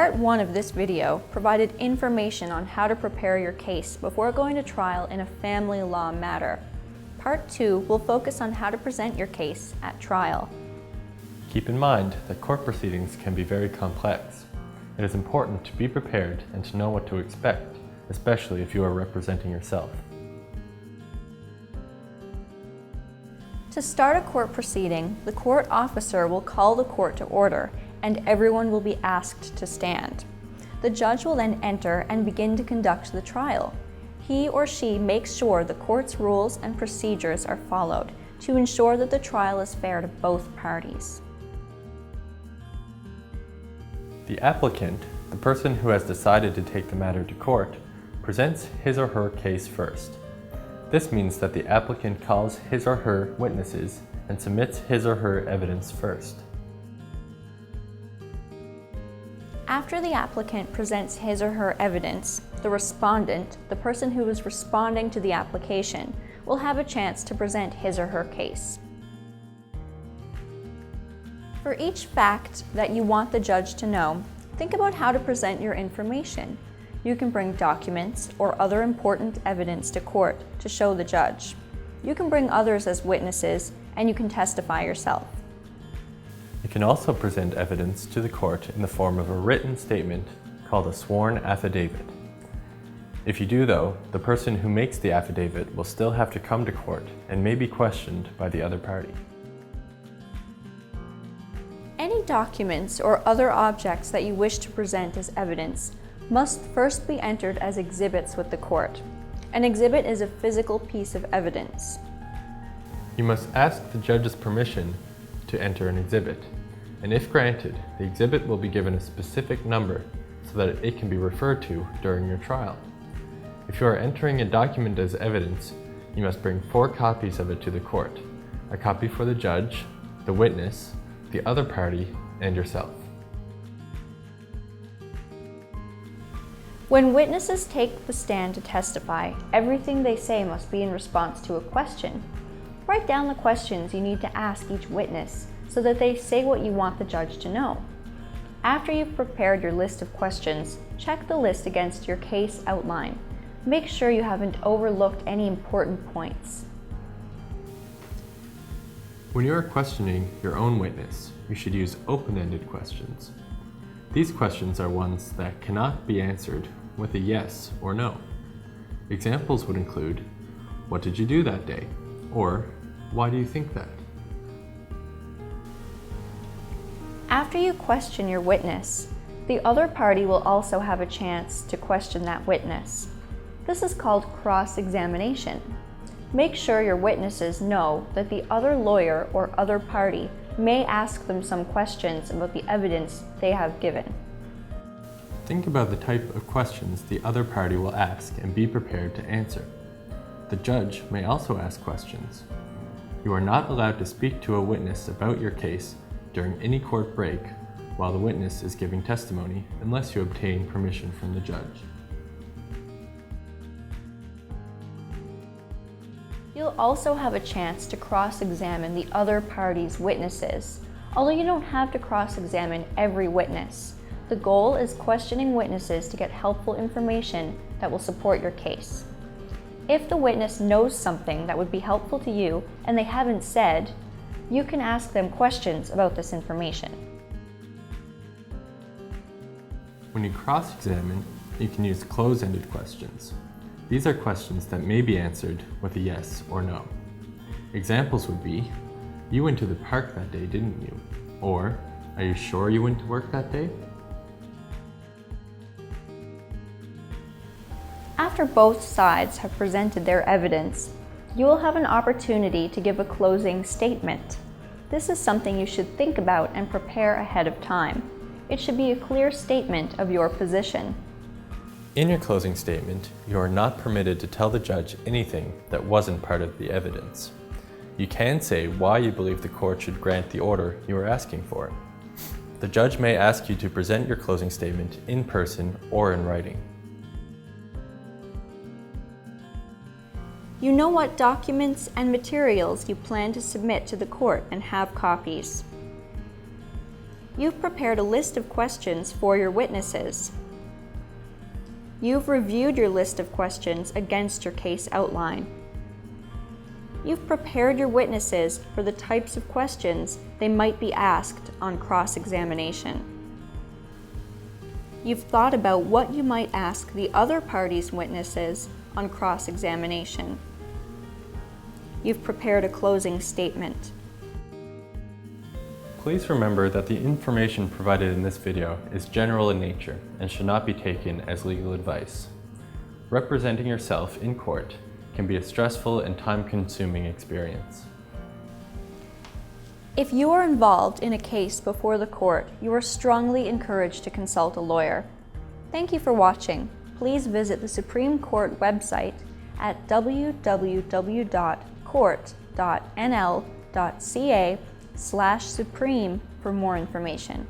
Part 1 of this video provided information on how to prepare your case before going to trial in a family law matter. Part 2 will focus on how to present your case at trial. Keep in mind that court proceedings can be very complex. It is important to be prepared and to know what to expect, especially if you are representing yourself. To start a court proceeding, the court officer will call the court to order, and everyone will be asked to stand. The judge will then enter and begin to conduct the trial. He or she makes sure the court's rules and procedures are followed to ensure that the trial is fair to both parties. The applicant, the person who has decided to take the matter to court, presents his or her case first. This means that the applicant calls his or her witnesses and submits his or her evidence first. After the applicant presents his or her evidence, the respondent, the person who is responding to the application, will have a chance to present his or her case. For each fact that you want the judge to know, think about how to present your information. You can bring documents or other important evidence to court to show the judge. You can bring others as witnesses, and you can testify yourself. You can also present evidence to the court in the form of a written statement called a sworn affidavit. If you do, though, the person who makes the affidavit will still have to come to court and may be questioned by the other party. Any documents or other objects that you wish to present as evidence must first be entered as exhibits with the court. An exhibit is a physical piece of evidence. You must ask the judge's permission to enter an exhibit, and if granted, the exhibit will be given a specific number so that it can be referred to during your trial. If you are entering a document as evidence, you must bring 4 copies of it to the court, a copy for the judge, the witness, the other party, and yourself. When witnesses take the stand to testify, everything they say must be in response to a question. Write down the questions you need to ask each witness so that they say what you want the judge to know. After you've prepared your list of questions, check the list against your case outline. Make sure you haven't overlooked any important points. When you are questioning your own witness, you should use open-ended questions. These questions are ones that cannot be answered with a yes or no. Examples would include, "What did you do that day?" or "Why do you think that?" After you question your witness, the other party will also have a chance to question that witness. This is called cross-examination. Make sure your witnesses know that the other lawyer or other party may ask them some questions about the evidence they have given. Think about the type of questions the other party will ask and be prepared to answer. The judge may also ask questions. You are not allowed to speak to a witness about your case during any court break while the witness is giving testimony unless you obtain permission from the judge. You'll also have a chance to cross-examine the other party's witnesses, although you don't have to cross-examine every witness. The goal is questioning witnesses to get helpful information that will support your case. If the witness knows something that would be helpful to you and they haven't said, you can ask them questions about this information. When you cross-examine, you can use close-ended questions. These are questions that may be answered with a yes or no. Examples would be, "You went to the park that day, didn't you?" Or, "Are you sure you went to work that day?" After both sides have presented their evidence, you will have an opportunity to give a closing statement. This is something you should think about and prepare ahead of time. It should be a clear statement of your position. In your closing statement, you are not permitted to tell the judge anything that wasn't part of the evidence. You can say why you believe the court should grant the order you are asking for. The judge may ask you to present your closing statement in person or in writing. You know what documents and materials you plan to submit to the court and have copies. You've prepared a list of questions for your witnesses. You've reviewed your list of questions against your case outline. You've prepared your witnesses for the types of questions they might be asked on cross-examination. You've thought about what you might ask the other party's witnesses on cross-examination. You've prepared a closing statement. Please remember that the information provided in this video is general in nature and should not be taken as legal advice. Representing yourself in court can be a stressful and time-consuming experience. If you are involved in a case before the court, you are strongly encouraged to consult a lawyer. Thank you for watching. Please visit the Supreme Court website at www.court.nl.ca/supreme for more information.